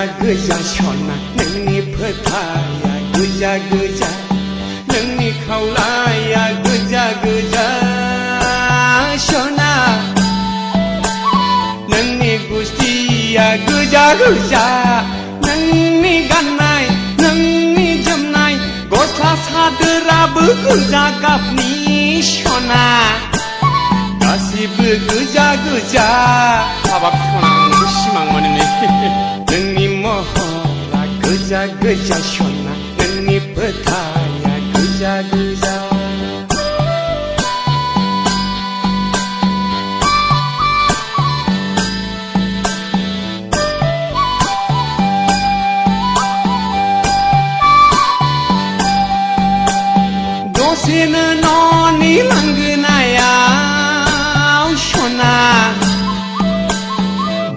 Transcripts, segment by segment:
गोजा सना नोंनि फोथाया गोजा गोजा नोंनि खावलाया गोजा गोजा सना नोंनि गुस्थिया गोजा गोजा नोंनि गाननाय नोंनि जोमनाय गस्ला सादोराबो गोजा गाबनि सना गासिबो गोजा गोजा हाबाब सना आंबो सिमां मोनो नोंनि महरा गोजा गोजा सना नोंनि फोथाया गोजा गोजा दसेनो न'नि लांगोनायाव सना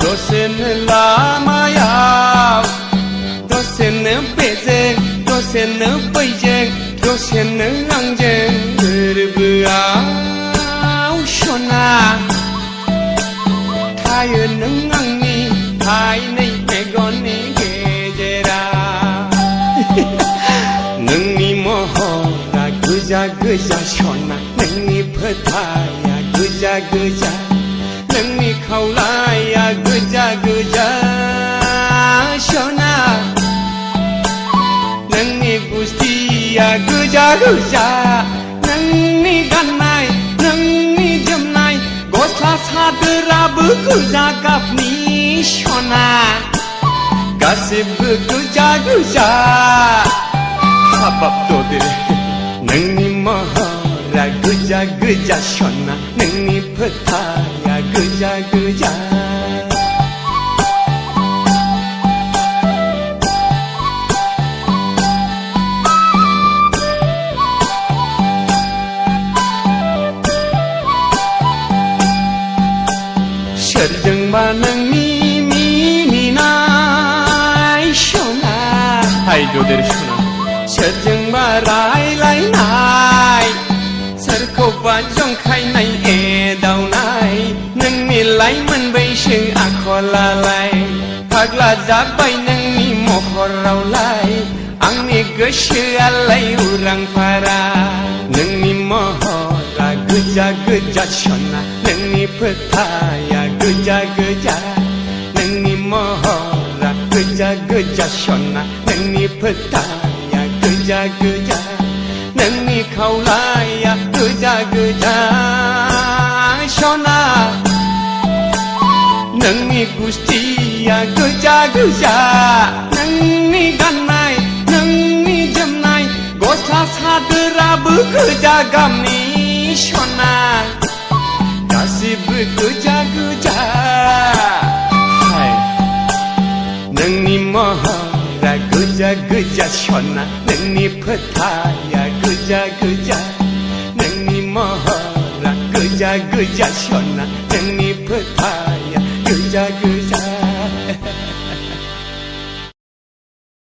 दसेनो लामायाव दसेनो बेजों दसेनो बैजों दसेनो आंजों गोरबोआव सना थायो नों आंनि थाइनै मेगननि गेजेराव नोंनि महरा गोजा गोजा सना नोंनि फोथाया गोजा गोजा नोंनि खावलाया गोजा गोजा सना नोंनि गुस्थिया गोजा गोजा नोंनि गाननाय नोंनि जोमनाय गस्ला सादोराबो गोजा गाबनि सना गासिबो गोजा गोजा हाबाब ददे नोंनि महरा गोजा गोजा सना नोंनि फोथाया गोजा गोजा सोरजोंबा नोंनि मिनिनाय सना हाय ददेर सना सोरजोंबा रायलायनाय सोरखौबा जंखायनाय एदावनाय नोंनि लाइमोन बैसो आखलालाय फाग्ला जाबाय नोंनि महरावलाय आंनि गोसोआलाय उरां फारा नोंनि महरा गोजा गोजा सना नोंनि फोथाया गोजा गोजा नोंनि महरा गोजा गोजा सना नोंनि फोथाया गोजा गोजा नोंनि खावलाया गोजा गोजा सना नोंनि गुस्थिया गोजा गोजा नोंनि गाननाय नोंनि जोमनाय गस्ला सादोराबो गोजा गाबनि सना गासिबो गोजा गोजा नोंनि महरा गोजा गोजा सना नोंनि फोथाया गोजा गोजा नोंनि महरा गोजा गोजा सना नोंनि फोथाया गोजा गोजा